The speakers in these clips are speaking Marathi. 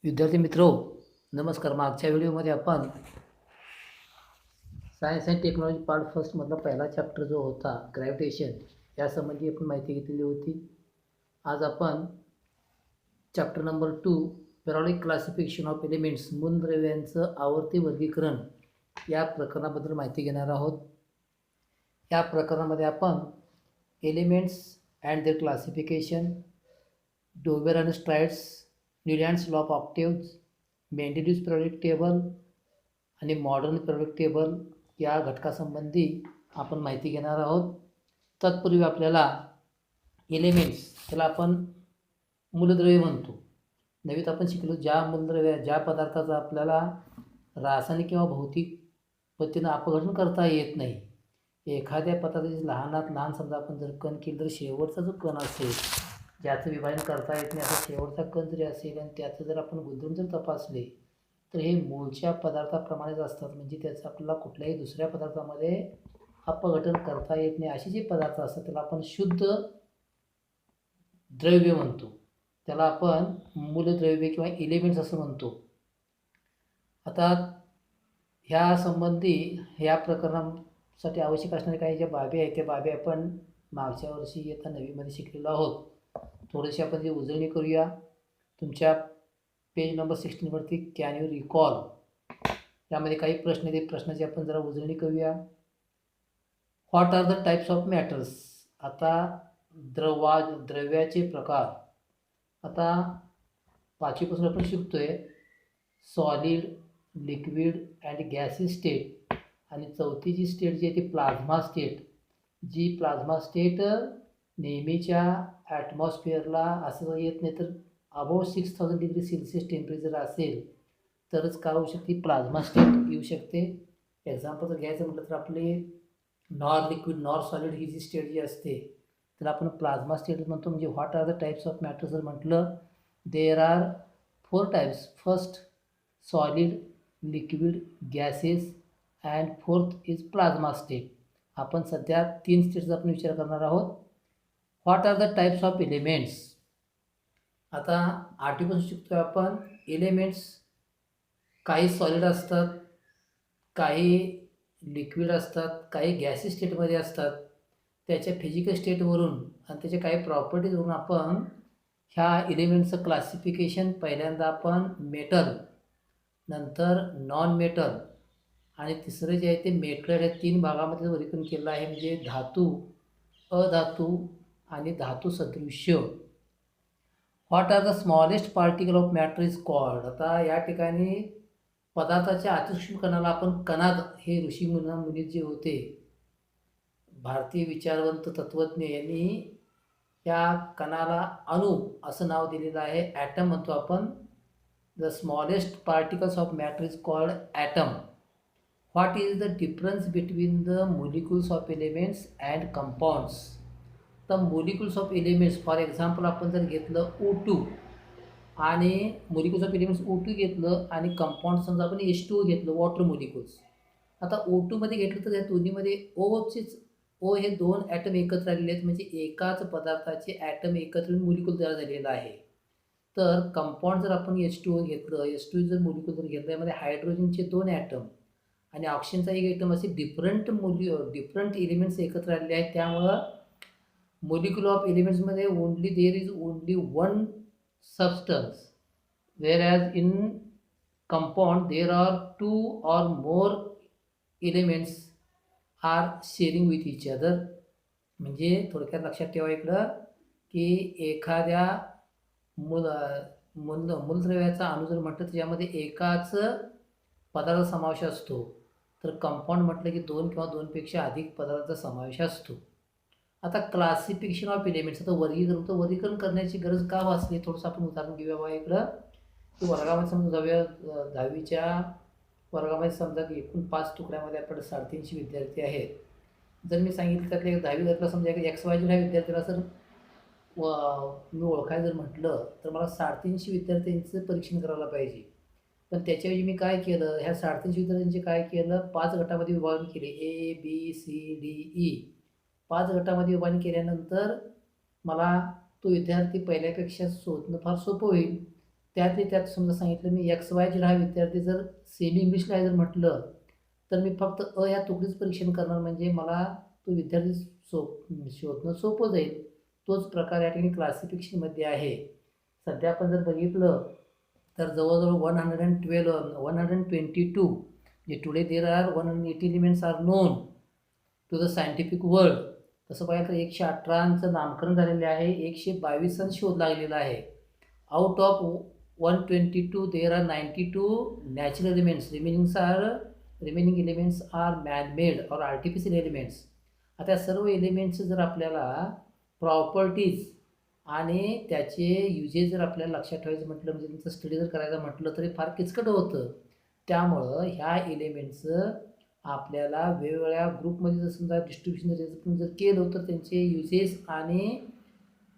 विद्यार्थी मित्रो, नमस्कार. मागच्या व्हिडिओमध्ये आपण सायन्स अँड टेक्नॉलॉजी पार्ट फर्स्टमधला पहिला चॅप्टर जो होता ग्रॅव्हिटेशन यासंबंधी आपण माहिती घेतलेली होती. आज आपण chapter number 2 periodic classification of elements मूलद्रव्यांचं आवर्ती वर्गीकरण या प्रकरणाबद्दल माहिती घेणार आहोत. या प्रकरणामध्ये आपण elements and their classification, Dobereiner आणि triads, Newlands law of octaves, Mendeleev's periodic table आणि मॉडर्न पिरियोडिक टेबल या घटकासंबंधी आपण माहिती घेणार आहोत. तत्पूर्वी आपल्याला एलिमेंट्स त्याला आपण मूलद्रव्य म्हणतो. नवीन आपण शिकलो ज्या पदार्थाचा आपल्याला रासायनिक किंवा भौतिक पद्धतीनं अपघटन करता येत नाही. एखाद्या पदार्थाची लहानात लहान समजा आपण जर कण केलं तर शेवटचा जो कण असेल ज्याचं विभाजन करता येत नाही असा शेवटचा कण जरी असेल आणि त्याचं जर आपण गुणधर्म जर तपासले तर हे मूळच्या पदार्थाप्रमाणेच असतात. म्हणजे त्याचं आपल्याला कुठल्याही दुसऱ्या पदार्थामध्ये अपघटन करता येत नाही. असे जे पदार्थ असतात त्याला आपण शुद्ध द्रव्य म्हणतो. त्याला आपण मूलद्रव्य किंवा एलिमेंट्स असं म्हणतो. आता ह्या संबंधी ह्या प्रकरणासाठी आवश्यक असणाऱ्या काही ज्या बाबी आहेत त्या बाबी आपण मागच्या वर्षी इयत्ता 9वीमध्ये शिकलेलो आहोत. थोडीशी आपण जी उजळणी करूया. तुमच्या पेज नंबर 16वरती कॅन यू रिकॉल यामध्ये काही प्रश्न आहेत. प्रश्नाची आपण जरा उजळणी करूया. What are the types of matters. आता द्रव्याचे प्रकार. आता पाचवीपासून आपण शिकतोय solid, liquid and gaseous state आणि चौथी जी स्टेट जी आहे ती प्लाझ्मा स्टेट. जी प्लाझ्मा स्टेट नेहमीच्या ॲटमॉस्फिअरला असं येत नाही तर अबाव 6000 डिग्री सेल्सिअस टेम्परेचर असेल तरच काय होऊ शकते प्लाझ्मा स्टेट येऊ शकते. एक्झाम्पल जर घ्यायचं म्हटलं तर आपले नॉर लिक्विड नॉर सॉलिड ही जी स्टेट जी असते तर आपण प्लाझ्मा स्टेट म्हणतो. म्हणजे what are the types of matter जर म्हटलं there are 4 types. First solid, liquid, gases and fourth is plasma state. आपण सध्या 3 स्टेटचा आपण विचार करणार आहोत. What are the types of elements. आता आठवीपासून शिकतोय आपण एलिमेंट्स. काही सॉलिड असतात, काही लिक्विड असतात, काही गॅसी स्टेटमध्ये असतात. त्याच्या फिजिकल स्टेटवरून आणि त्याच्या काही प्रॉपर्टीजवरून आपण ह्या एलिमेंट्सचं क्लासिफिकेशन पहिल्यांदा आपण मेटल, नंतर नॉन मेटल आणि तिसरं जे आहे ते मेटल या 3 भागामध्ये वर्गीकरण केलं आहे. म्हणजे धातू, अधातू आणि धातू सदृश्य. What are the smallest particle of matter is called. आता या ठिकाणी पदार्थाच्या अतिसूक्ष्म कणाला आपण कणाद हे ऋषीमुनी जे होते भारतीय विचारवंत तत्त्वज्ञ यांनी या कणाला अणु असं नाव दिलेलं आहे. ॲटम म्हणतो आपण. The smallest particles of matter is called atom. What is the difference between the molecules of elements and compounds. तर molecules of elements for example आपण जर घेतलं O2 आणि मोलिक्युल्स ऑफ एलिमेंट्स O2 घेतलं आणि कंपाऊंड समजा आपण H2O घेतलं वॉटर मोलिक्युल्स. आता O2मध्ये घेतलं तर या दोन्हीमध्ये O हे 2 ॲटम एकत्र आलेले आहेत. म्हणजे एकाच पदार्थाचे ॲटम एकत्र येऊन मोलिक्युल तयार झालेला आहे. तर कंपाऊंड जर आपण H2O घेतलं, H2 जर मोलिक्युल जर घेतलं त्यामध्ये हायड्रोजनचे 2 ॲटम आणि ऑक्सिजनचा एक ॲटम असे डिफरंट एलिमेंट्स एकत्र आलेले आहेत. त्यामुळं molecule of elements मध्ये there is only one substance, whereas in compound there are 2 or more elements are sharing with each other. म्हणजे थोडक्यात लक्षात ठेवा इकडं की एखाद्या मूलद्रव्याचा अणू जर म्हटलं त्याच्यामध्ये एकाच पदार्थाचा समावेश असतो. तर कंपाऊंड म्हटलं की 2 किंवा 2पेक्षा अधिक पदार्थाचा समावेश असतो. आता क्लासिफिकेशन ऑफ एलिमेंट्स. आता वर्गीकरण करण्याची गरज का भासली थोडंसं आपण उदाहरण घेऊया बघा इकडं. की वर्गामध्ये समजा जाऊया 10वीच्या वर्गामध्ये समजा की एकूण 5 तुकड्यामध्ये आपल्याकडे 350 विद्यार्थी आहेत. जर मी सांगितलं त्यातले 10वी गटाला समजा XYZ ह्या विद्यार्थ्याला जर मी ओळखायला जर म्हटलं तर मला 350 विद्यार्थ्यांचं परीक्षण करायला पाहिजे. पण त्याच्याऐवजी मी काय केलं, ह्या 350 विद्यार्थ्यांचे काय केलं 5 गटामध्ये विभागणी केली. ABCDE 5 गटामध्ये विभागणी केल्यानंतर मला तो विद्यार्थी पहिल्यापेक्षा शोधणं फार सोपं होईल. त्यातले त्यात समजा सांगितलं मी XYZ हा विद्यार्थी जर सेमी इंग्लिशला आहे जर म्हटलं तर मी फक्त अ या तुकडीच परीक्षण करणार, म्हणजे मला तो विद्यार्थी शोधणं सोपं जाईल. तोच प्रकार या ठिकाणी क्लासिफिकेशनमध्ये आहे. सध्या आपण जर बघितलं तर जवळजवळ 122 म्हणजे today there are 180 elements are known to the scientific world. तसं पाहिलं तर 118चं नामकरण झालेले आहे, 122 शोध लागलेला आहे. Out of 122 there are 92 natural elements, remaining elements are man made और आर्टिफिशियल एलिमेंट्स. आता सर्व एलिमेंट्स जर आपल्याला प्रॉपर्टीज आणि त्याचे युजेस जर आपल्याला लक्षात ठेवायचं म्हटलं, म्हणजे त्यांचं स्टडी जर करायचं म्हटलं तरी फार किचकट होतं. त्यामुळं ह्या एलिमेंट्सचं आपल्याला वेगवेगळ्या ग्रुपमध्ये जर समजा डिस्ट्रीब्युशन जर केलं तर त्यांचे युजेस आणि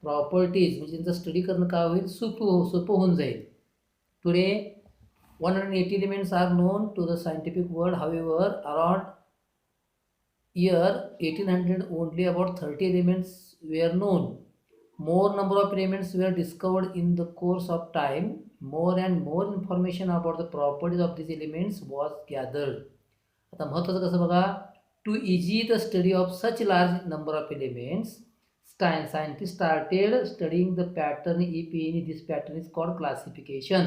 प्रॉपर्टीज म्हणजे त्यांचा स्टडी करणं काय होईल, सोपं होऊन जाईल. Today 180 elements are known to the scientific world. However around year 1800 only about 30 elements were known. More number of elements were discovered in the course of time. More and more information about the properties of these elements was gathered. आता महत्त्वाचं कसं बघा, to easy the study of such large number of elements, scientists started studying the pattern if any. This pattern is called classification.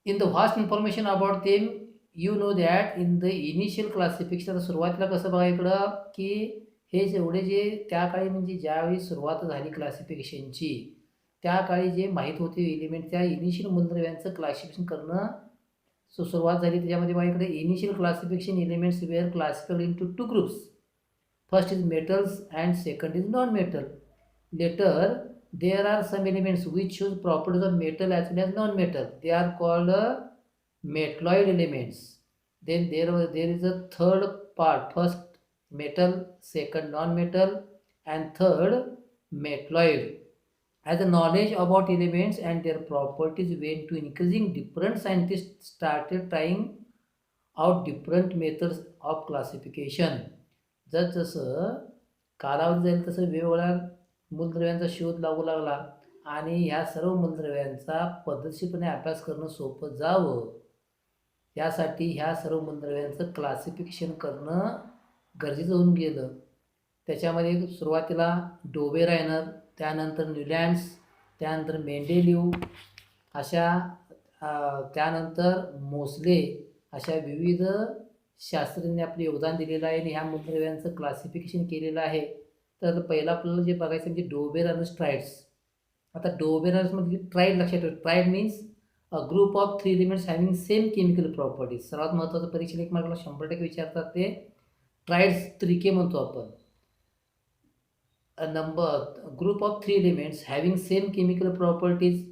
In the vast information about them, you know that in the initial classification, सुरुवातीला कसं बघा इकडं की हे जेवढे जे त्या काळी म्हणजे ज्यावेळी सुरुवात झाली क्लासिफिकेशनची, त्या काळी जे माहीत होते एलिमेंट त्या इनिशियल मूलद्रव्यांचं क्लासिफिकेशन करणं सुरुवात झाली. त्याच्यामध्ये बघा इकडे initial classification elements were classified into 2 groups. First is metals and second is non metal. Later there are some elements which show properties of metal as well as non-metal. They are called metalloid elements. Then there is a third part. First metal, second non-metal, and third metalloid. As the knowledge about elements and their properties went to increasing, different scientists started trying out different methods of classification. जसं कालावधी जाईल तसं वेगवेगळ्या मूलद्रव्यांचा शोध लागू लागला आणि ह्या सर्व मूलद्रव्यांचा पद्धतशीरपणे अभ्यास करणं सोपं जावं यासाठी ह्या सर्व मूलद्रव्यांचं क्लासिफिकेशन करणं गरजेचं होऊन गेलं. त्याच्यामध्ये सुरुवातीला डोबेरायनर, त्यानंतर न्यूलँड्स, त्यानंतर मेंडेलिव्ह अशा त्यानंतर मोसले अशा विविध शास्त्रज्ञांनी आपले योगदान दिलेलं आहे आणि ह्या मूलद्रव्यांचं क्लासिफिकेशन केलेलं आहे. तर पहिला आपल्याला जे बघायचं म्हणजे डोबेर आणि ट्राईड्स. आता डोबेरमध्ये ट्राईड लक्षात ठेवा. Tried means a group of 3 elements having same chemical properties. सर्वात महत्त्वाचं परीक्षेला एक मार्काला 100% विचारतात ते ट्राईड्स त्रिके म्हणतो आपण. Group of 3 elements having same chemical properties.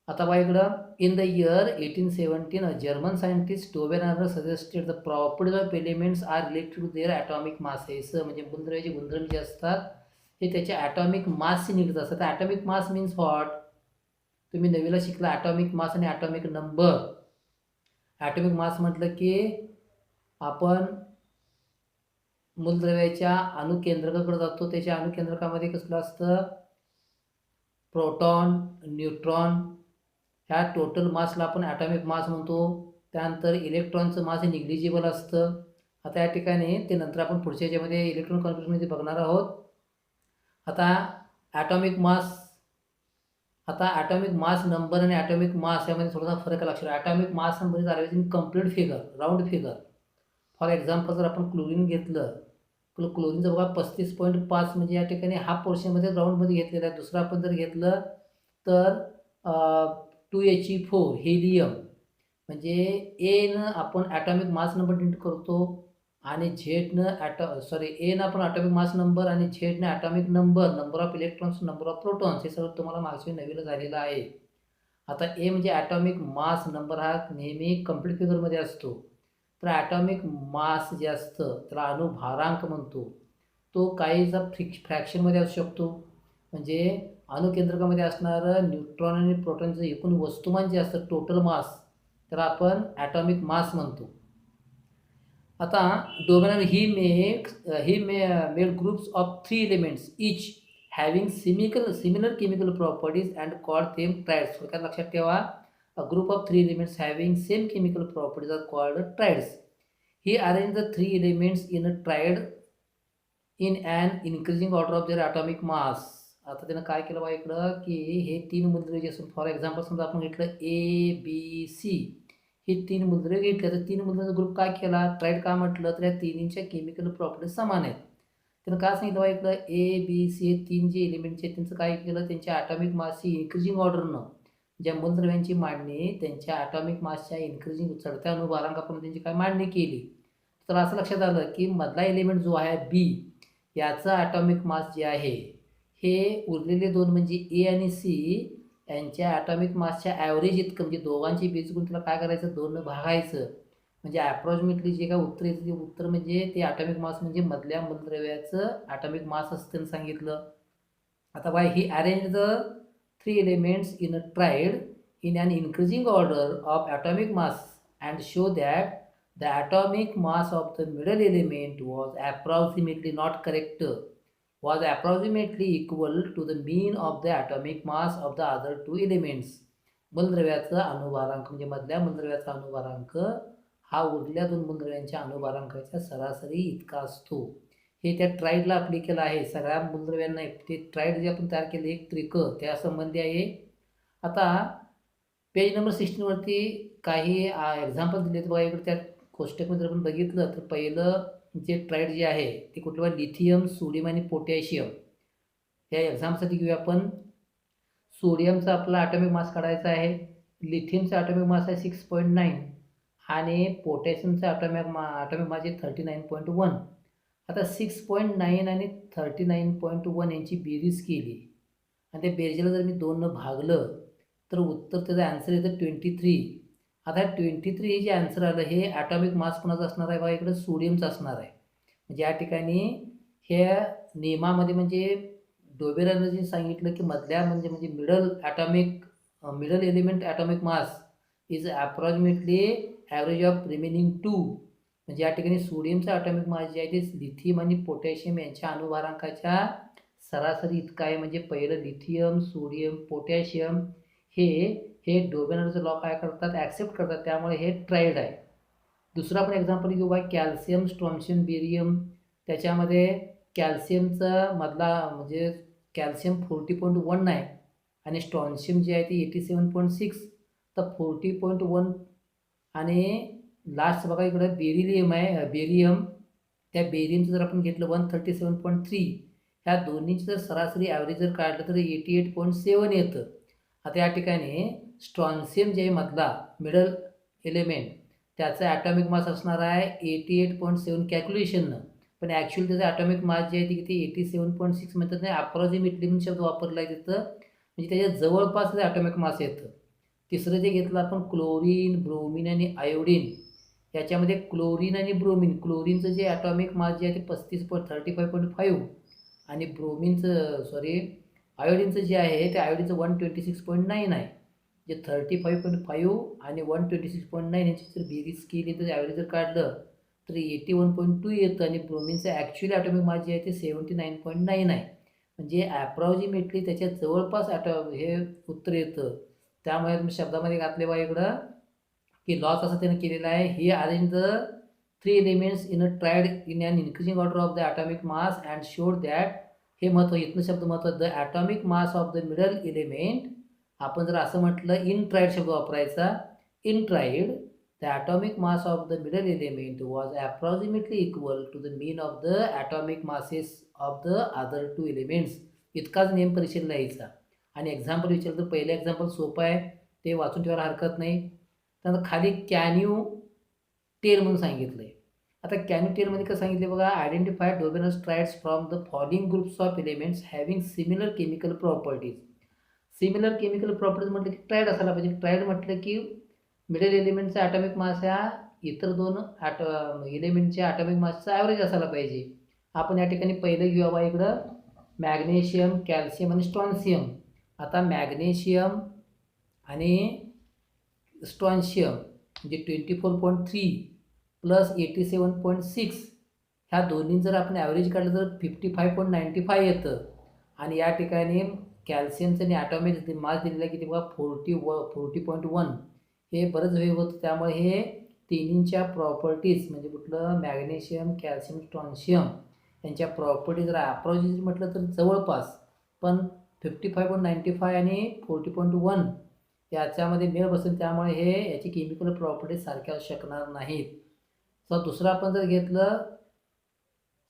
आता बघा इकडं in the year 1817 a German scientist Dobereiner suggested the properties of elements are related to their atomic masses. म्हणजे मूलद्रव्याचे गुणधर्म जे असतात हे त्याच्या ॲटॉमिक मासशी निगडीत असतात. ॲटॉमिक मास मीन्स व्हॉट, तुम्ही नवीला शिकला ॲटॉमिक मास आणि ॲटॉमिक नंबर. ॲटॉमिक मास म्हटलं की आपण मूलद्रव्याच्या अणुकेंद्रकाकडे जातो. त्याच्या अणुकेंद्रकामध्ये कसलं असतं, प्रोटॉन, न्यूट्रॉन, ह्या टोटल मासला आपण ॲटॉमिक मास म्हणतो. त्यानंतर इलेक्ट्रॉनचं मास हे निग्लिजिबल असतं. आता या ठिकाणी ते नंतर आपण पुढच्या याच्यामध्ये इलेक्ट्रॉन कॉन्फिगरेशनमध्ये बघणार आहोत. आता ॲटॉमिक मास नंबर आणि ॲटॉमिक मास यामध्ये थोडासा फरक लक्षात. Atomic mass number is always in complete figure, round figure. For example जर आपण क्लोरीन घेतलं, क्लोरीनचं बघा 35.5 म्हणजे या ठिकाणी हा पोर्शनमध्ये राऊंडमध्ये घेतलेला आहे. दुसरं आपण जर घेतलं तर 2He4 हेलियम, म्हणजे एनं आपण ॲटॉमिक मास नंबर डिनोट करतो आणि झेडनं एनं आपण ॲटॉमिक मास नंबर आणि झेडनं atomic number of electrons, number of protons, हे सगळं तुम्हाला मागच्या नवीला झालेलं आहे. आता ए म्हणजे ॲटॉमिक मास नंबर हा नेहमी कंप्लीट फिगरमध्ये असतो. तर ॲटॉमिक मास जे असतं त्याला अणुभारांक म्हणतो. तो काहीचा फ्रॅक्शनमध्ये असू शकतो, म्हणजे अणुकेंद्रकामध्ये असणारं न्यूट्रॉन आणि प्रोटॉनचं एकूण वस्तुमान जे असतं टोटल मास त्याला आपण ॲटॉमिक मास म्हणतो. आता Dobereiner he made groups of 3 elements each having similar chemical properties and called them triads. थोडक्यात लक्षात ठेवा, a group of 3 elements having same chemical properties are called triads. He arrange the 3 elements in a triad in an increasing order of their atomic mass. आता त्यानं काय केलं बघा इकडं, की हे 3 मूलद्रव्य जे असून, फॉर एक्झाम्पल समजा आपण घेतलं ABC, ही 3 मूलद्रव्य घेतली. तर 3 मूलद्रव्याचा ग्रुप काय केला, ट्रायड का म्हटलं, तर या तिन्हींच्या केमिकल प्रॉपर्टीज समान आहेत. त्यानं काय सांगितलं बघा इकडं, ABC हे 3 जे एलिमेंटचे आहेत त्यांचं काय केलं, त्यांच्या ॲटॉमिक मासची इन्क्रीजिंग ऑर्डरनं ज्या मूलद्रव्यांची मांडणी त्यांच्या ॲटॉमिक मासच्या इन्क्रीजिंग चढत्या अणुभारांकाप्रमाणे त्यांची काय मांडणी केली. तर असं लक्षात आलं की मधला एलिमेंट जो आहे बी, याचा ॲटॉमिक मास जे आहे हे उरलेले दोन म्हणजे ए आणि सी यांच्या ॲटॉमिक मासच्या ॲव्हरेज इतकं, म्हणजे दोघांची बेरीज करून त्याला काय करायचं, 2 भागायचं. म्हणजे ॲप्रॉक्सिमेटली जे काय उत्तर येतं ते उत्तर म्हणजे ते ॲटॉमिक मास म्हणजे मधल्या मूलद्रव्याचं ॲटॉमिक मास असं त्यांनी सांगितलं. आता by he arrange the 3 elements in a triad in an increasing order of atomic mass and show that the atomic mass of the middle element was approximately equal to the mean of the atomic mass of the other 2 elements. मूलद्रव्याचा अणुभारांक म्हणजे मधल्या मूलद्रव्याचा अणुभारांक हा उरल्या 2 मूलद्रव्यांच्या अणुभारांकाच्या सरासरी इतका असतो. हे त्या ट्राईडला ॲप्लिकेबल आहे, सगळ्या मूलद्रव्यांना. ते ट्राईड जे आपण तयार केलं एक त्रिक त्या संबंधी आहे. आता पेज नंबर 16वरती काही एक्झाम्पल दिलेत बघा इकडे. त्या कोष्टकमध्ये आपण बघितलं तर पहिलं जे ट्राईड जे आहे ते कुठलं, लिथियम, सोडियम आणि पोटॅशियम. या एक्झामसाठी घेऊया आपण. सोडियमचा आपला ॲटॉमिक मास काढायचा आहे. लिथियमचा ॲटॉमिक मास आहे 6.9 आणि पोटॅशियमचा ॲटॉमिक मास आहे 39.1. आता 6.9 आणि 39.1 यांची बेरीज केली आणि त्या बेरीजला जर मी 2 भागलं तर उत्तर त्याचं आन्सर येतं 23. आता 23 हे जे आन्सर आलं हे ॲटॉमिक मास कोणाचं असणार आहे बघा इकडं, सोडियमचं असणार आहे. म्हणजे या ठिकाणी ह्या नियमामध्ये म्हणजे डोबेरानं जे सांगितलं की मधल्या म्हणजे middle element atomic mass is approximately average of remaining 2. म्हणजे या ठिकाणी सोडियमचं ॲटॉमिक मास जे आहे ते लिथियम आणि पोटॅशियम यांच्या अणुभारांकाच्या सरासरी इतका आहे. म्हणजे पहिलं लिथियम, सोडियम, पोटॅशियम हे डोबेरानचं लॉ काय करतात, ॲक्सेप्ट करतात. त्यामुळे हे ट्राईड आहे. दुसरं आपण एक्झाम्पल घेऊ बा, कॅल्शियम, स्ट्रॉन्शियम, बेरियम. त्याच्यामध्ये कॅल्शियमचा मधला म्हणजे कॅल्शियम 40.1 आहे आणि स्ट्रॉन्शियम जे आहे ते 87.6. तर 40.1 आणि लास्ट बघा इकडं बेरिलियम आहे, बेरियम. त्या बेरियमचं जर आपण घेतलं 137.3, ह्या दोन्हीचं जर सरासरी ॲव्हरेज जर काढलं तर 88.7 येतं. आता या ठिकाणी स्ट्रॉन्शियम जे आहे मधला मिडल एलिमेंट त्याचा ॲटॉमिक मास असणार आहे 88.7 कॅल्क्युलेशननं, पण ॲक्च्युअली त्याचा ॲटॉमिक मास जे आहे ते किती 87.6 म्हणतात नाही, अप्रॉक्सिमेटली म्हणून शब्द वापरला आहे तिथं. म्हणजे त्याच्या जवळपास ॲटॉमिक मास येतं. तिसरं जे घेतलं आपण क्लोरीन, ब्रोमिन आणि आयोडीन. याच्यामध्ये क्लोरीन आणि ब्रोमिन, क्लोरीनचं जे ॲटॉमिक मास जे आहे ते 35.5 आणि आयोडीनचं जे आहे ते आयोडीनचं 126.9 आहे. जे 35.5 आणि 126.9 यांची जर बेरीज केली तर ॲव्हरेज जर काढलं तर 81.2 येतं आणि ब्रोमिनचं ॲक्च्युअली ॲटॉमिक मास जे आहे ते 79.9 आहे. म्हणजे ॲप्रॉक्सिमेटली त्याच्या जवळपास हे उत्तर येतं. त्यामुळे तुम्ही शब्दामध्ये घातले बा इकडं की लॉस असं त्यानं केलेला आहे. He arrange the 3 elements in a triad in an increasing order of the atomic mass and showed that, हे महत्त्व इथनं शब्द महत्त्व, the atomic mass of the middle element. आपण जर असं म्हटलं इन ट्रायड शब्द वापरायचा, in triad the atomic mass of the middle element was approximately equal to the mean of the atomic masses of the other 2 elements. इतकाच नेम परीक्षेला यायचा. आणि एक्झाम्पल विचारलं तर पहिलं एक्झाम्पल सोपं आहे, ते वाचून ठेवायला हरकत नाही. त्यानंतर खाली कॅन यू टेल म्हणून सांगितलं आहे. आता कॅन यू टेलमध्ये कसं सांगितले बघा, identify Dobereiner's triads from the following groups of elements having similar chemical properties. Similar chemical properties म्हटलं की ट्रायड असायला पाहिजे. ट्रायड म्हटलं की मिडल एलिमेंटचा ॲटॉमिक मास ह्या इतर 2 एलिमेंटच्या ॲटॉमिक मासचा ॲव्हरेज असायला पाहिजे. आपण या ठिकाणी पहिलं घेऊया बा इकडं मॅग्नेशियम, कॅल्शियम आणि स्ट्रॉन्शियम. आता मॅग्नेशियम आणि स्ट्रॉन्शियम म्हणजे 24.3 प्लस 87.6 ह्या दोन्ही जर आपण ॲव्हरेज काढलं तर 55.95 येतं. आणि या ठिकाणी कॅल्शियमचं आणि ॲटॉमिक मास दिलेलं आहे किती बघा 40.1. हे बरंच वेळ होतं, त्यामुळे हे तिन्हींच्या प्रॉपर्टीज म्हणजे कुठलं मॅग्नेशियम, कॅल्शियम, स्ट्रॉन्शियम यांच्या प्रॉपर्टीज जर अप्रॉक्सिमेटली म्हटलं तर जवळपास, पण 55.95 आणि 40.1 याच्यामध्ये मेळ बसेल, त्यामुळे हे याची केमिकल प्रॉपर्टीज सारख्या असू शकणार नाहीत. तर दुसरं आपण जर घेतलं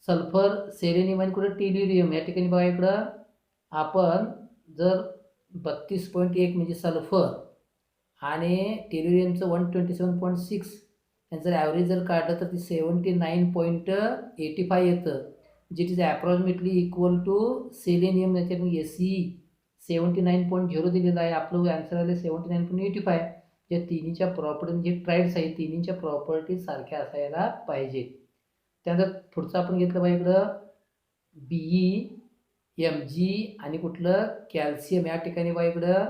सल्फर, सेलेनियम आणि कुठं टेल्युरियम, या ठिकाणी बघा इकडं आपण जर 32.1 म्हणजे सल्फर आणि टेल्युरियमचं 127.6 यांचं ॲव्हरेज जर काढलं तर ती 79.85 येतं, जिट is approximately equal to selenium. याच्यात SE 79.0 दिलेलं आहे, आपलं आन्सर आलं 79.85. या तिन्हीच्या प्रॉपर्टी जे ट्राईड्स आहेत तिन्हीच्या प्रॉपर्टीज सारख्या असायला पाहिजेत. त्यानंतर पुढचं आपण घेतलं पाहिजे इकडं BE, Mg आणि कुठलं कॅल्शियम. या ठिकाणी बघा इकडं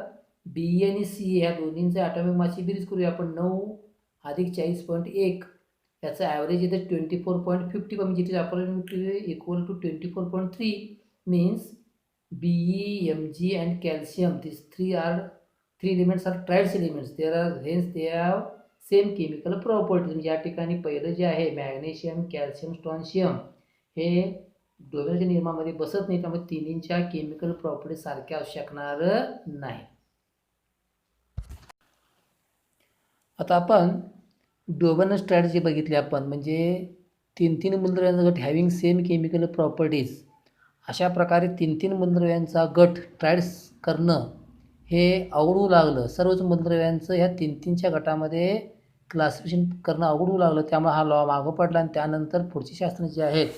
BE आणि CE ह्या दोन्हींचे ॲटॉमिक मासची बेरीज करूया आपण. 9 अधिक 40.1 याचं ॲव्हरेज येते 24.50 म्हणजे it is approximately equal to 24.3. Means BE, Mg and calcium, these three elements are triads elements. Hence they have same chemical properties. म्हणजे या ठिकाणी पहिलं जे आहे मॅग्नेशियम, कॅल्शियम, स्ट्रॉन्शियम हे डोबेलच्या नियमामध्ये बसत नाही, त्यामुळे तिन्हींच्या केमिकल प्रॉपर्टीज सारख्या असू शकणार नाही. आता आपण डोबेन स्ट्रॅटजी बघितली आपण, म्हणजे तीन मूलद्रव्यांचा गट हॅव्हिंग सेम केमिकल प्रॉपर्टीज. अशा प्रकारे तीन मूलद्रव्यांचा गट ट्रायड्स करणं हे अवघडू लागलं. सर्वच मूलद्रव्यांचं ह्या तीनच्या गटामध्ये क्लासिफिकेशन करणं अवघडू लागलं, त्यामुळे हा लॉ मागं पडला. आणि त्यानंतर पुढचे शास्त्र जे आहेत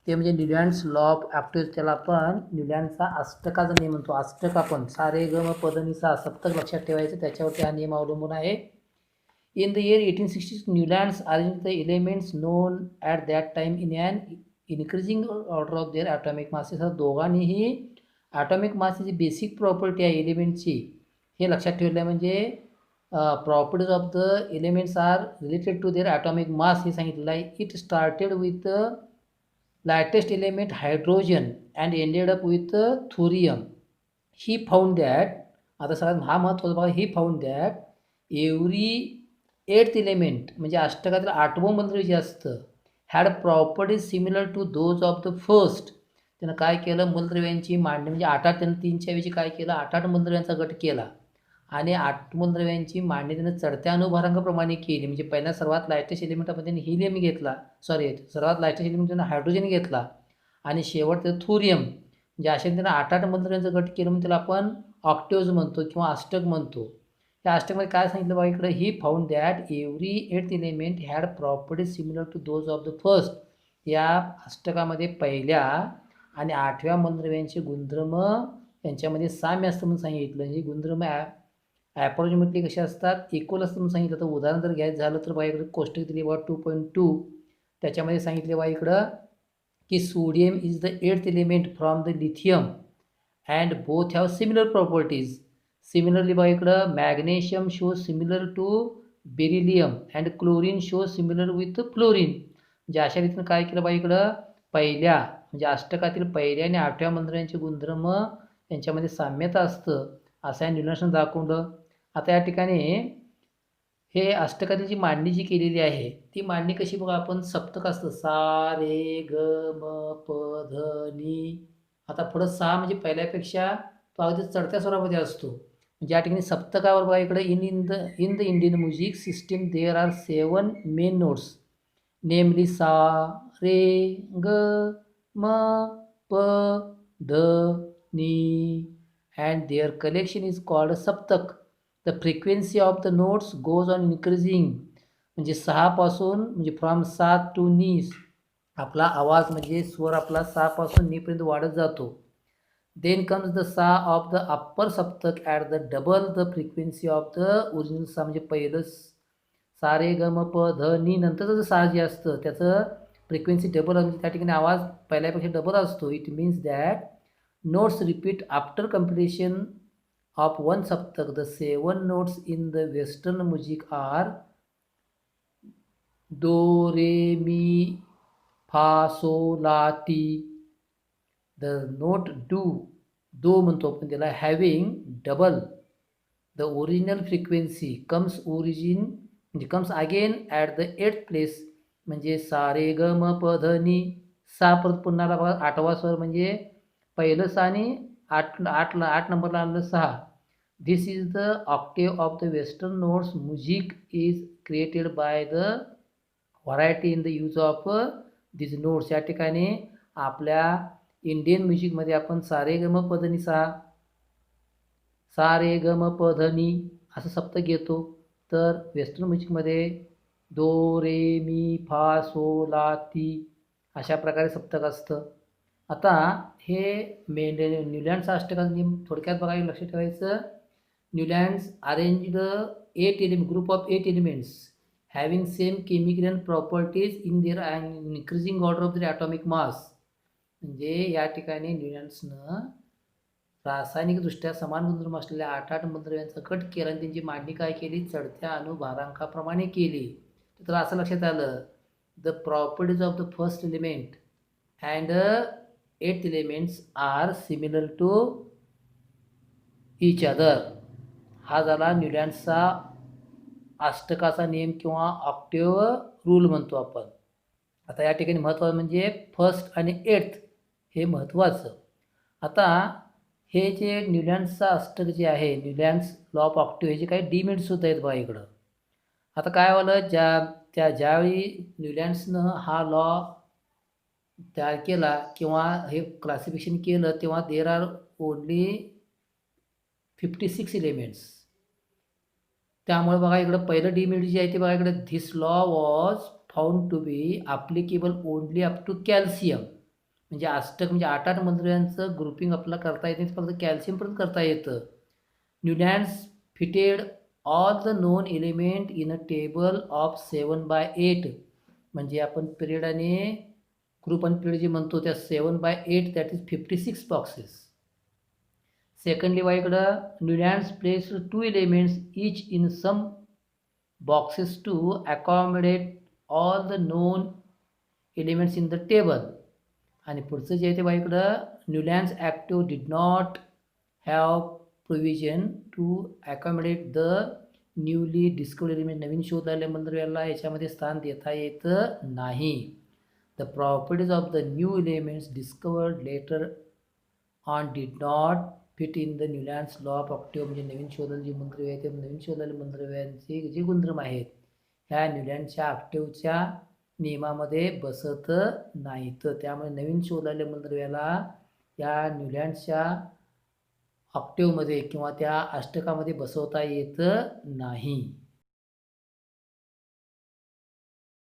ते म्हणजे न्यूलँड्स लॉ ऑफ ॲप्टिट्यूड. त्याला आपण न्यूलँडचा अष्टकाचा नियम म्हणतो. अष्टक आपण सा रे ग म प ध नि सा सप्तक लक्षात ठेवायचं, त्याच्यावरती हा नियम अवलंबून आहे. In the year 1860, Newlands arranged the elements known at that time in an increasing order of their atomic masses. दोघांनीही ॲटॉमिक मासची बेसिक प्रॉपर्टी आहे एलिमेंटची हे लक्षात ठेवलं आहे. म्हणजे properties of the elements are related to their atomic mass हे सांगितलेलं आहे. It started with lightest element hydrogen and ended up with thorium. He found that, आता सगळ्यात हा महत्त्वाचा बघा, he found that every 8th element म्हणजे अष्टकातील 8वं मूलद्रव्य जे असतं had properties similar to those of the first. त्यानं काय केलं, मूलद्रव्यांची मांडणी म्हणजे 8 त्यानं 3च्या ऐवजी काय केलं, 8 मूलद्रव्यांचा गट केला आणि 8 मूलद्रव्यांची मांडणी त्यानं चढत्या अनुभारांकाप्रमाणे केली. म्हणजे पहिला सर्वात लायटेस्ट एलिमेंट आपण त्यांनी हिलियम घेतला, सर्वात लायटेस्ट एलिमेंट त्यानं हायड्रोजन घेतला आणि शेवट त्याचं थोरियम. म्हणजे अशा त्यानं 8 मूलद्रव्यांचा गट केलं म्हणून त्याला आपण ऑक्टेव्ज म्हणतो किंवा अष्टक म्हणतो. त्या अष्टकमध्ये काय सांगितलं बघा इकडे, he found that every 8th element had properties similar to those of the first. या अष्टकामध्ये पहिल्या आणि 8व्या मूलद्रव्यांचे गुणधर्म यांच्यामध्ये साम्य असतं म्हणून सांगितलं. म्हणजे गुणधर्म ॲप्रॉक्सिमेटली कसे असतात, इक्वल असतं म्हणून सांगितलं. तर उदाहरण जर घ्यायचं झालं तर बघा इकडे कोष्टक दिली बघा 2.2, त्याच्यामध्ये सांगितले बघा इकडं की sodium is the 8th element from the lithium and both have similar properties. Similarly बघा इकडं magnesium show similar to beryllium and chlorine show similar with fluorine. म्हणजे अशा रीतीनं काय केलं बघा इकडं, पहिल्या म्हणजे अष्टकातील पहिल्या आणि 8व्या मूलद्रव्यांचे गुणधर्म यांच्यामध्ये साम्यता असतं असं या न्यूलँड्सनं दाखवलं. आता या ठिकाणी हे अष्टकातील जी मांडणी जी केलेली आहे ती मांडणी कशी बघा, आपण सप्तक असतं सा रे ग म प ध नि. आता पुढं सा म्हणजे पहिल्यापेक्षा तो अगदी चढत्या स्वरामध्ये असतो. म्हणजे या ठिकाणी सप्तकावर बघा इकडे in the Indian music system there are 7 main notes, namely sa re ga ma pa dha ni and their collection is called saptak. The frequency of the notes goes on increasing. म्हणजे 6 पासून म्हणजे फ्रॉम सा टू नी आपला आवाज म्हणजे स्वर आपला 6 पासून नी पर्यंत वाढत जातो. Then comes the sa of the upper saptak at the double the frequency of the original sa. म्हणजे पहिलं सा रे ग म प ध नि नंतरचं सा जे असतं त्याचं फ्रिक्वेन्सी डबल म्हणजे त्या ठिकाणी आवाज पहिल्यापेक्षा डबल असतो. It means that notes repeat after completion of 1 saptak. The 7 notes in the western music are do re mi fa so la ti. The note do do म्हणतो आपण त्याला, having double the original frequency comes again at the 8th place, म्हणजे सा रे ग म प ध नी. सा परत पुन्हा बघा 8वा स्वर, म्हणजे पहिलं सा आणि 8 नंबरला आलेलं 6. This is the octave of the western notes. Music is created by the variety in the use of this notes. या ठिकाणी आपल्या इंडियन म्युझिकमध्ये आपण सा रे ग म प ध नी सा, सा रे ग म प ध नी असं सप्तक घेतो. तर वेस्टर्न म्युझिकमध्ये दो रे मी फा सो ला ती अशा प्रकारे सप्तक असतं. आता हे न्यूलँडचं अष्टकाचा नियम थोडक्यात बघायला लक्ष ठेवायचं. Newlands arranged 8 group of 8 elements having same chemical properties in their increasing order of their atomic मास. म्हणजे या ठिकाणी न्यूलँड्सनं रासायनिकदृष्ट्या समान गुणधर्म असलेल्या 8 मूलद्रव्यांचा गट केला आणि त्यांची मांडणी काय केली, चढत्या अणुभारांकाप्रमाणे केली. तर असं लक्षात आलं, the properties of the first element and 8th elements are similar to each other. हा झाला न्यूलँड्सचा अष्टकाचा नियम किंवा ऑक्टेव रूल म्हणतो आपण. आता या ठिकाणी महत्त्वाचं म्हणजे फर्स्ट आणि 8th हे महत्त्वाचं. आता हे जे न्यूलँड्सचा अष्टक जे आहे, न्यूलँड्स लॉ ऑफ ऑक्टेव, हे जे काही डिमेट्ससुद्धा आहेत बघा इकडं. आता काय झालं, ज्यावेळी न्यूलँड्सनं हा लॉ तयार केला किंवा हे क्लासिफिकेशन केलं, तेव्हा देर आर ओनली 56 एलिमेंट्स. त्यामुळे बघा इकडं पहिलं डिमेट जे आहे ते बघा इकडे, this law was found to be applicable only up to calcium. म्हणजे अष्टक म्हणजे 8 मूलद्रव्यांचं ग्रुपिंग आपल्याला करता येते, फक्त कॅल्शियमपर्यंत करता येतं. Newlands fitted all the non element in a table of 7/8. म्हणजे आपण पिरियड आणि ग्रुप आणि पिरियड जे म्हणतो त्या 7/8, दॅट इज 56 बॉक्सेस. सेकंडली बघा इकडं, Newlands place 2 elements each in some boxes to accommodate all the known elements in the table. आणि पुढचं जे आहे ते बघा इकडं, Newlands octave did not have provision to accommodate the newly discovered element. नवीन शोध आलेल्या मूलद्रव्याला याच्यामध्ये स्थान देता येतं नाही. The properties of the new elements discovered later on did not fit in the Newlands law of octave. म्हणजे नवीन शोधलेले जे मूलद्रव्य आहेत, ते नवीन शोधलेल्या मूलद्रव्यांचे जे गुणधर्म आहेत ह्या न्यूलँडच्या ऑक्टेवच्या नियमामध्ये बसत नाहीत. त्यामुळे नवीन शोधलेल्या मूलद्रव्याला या न्यूलँडच्या ऑक्टेवमध्ये किंवा त्या अष्टकामध्ये बसवता येत नाही.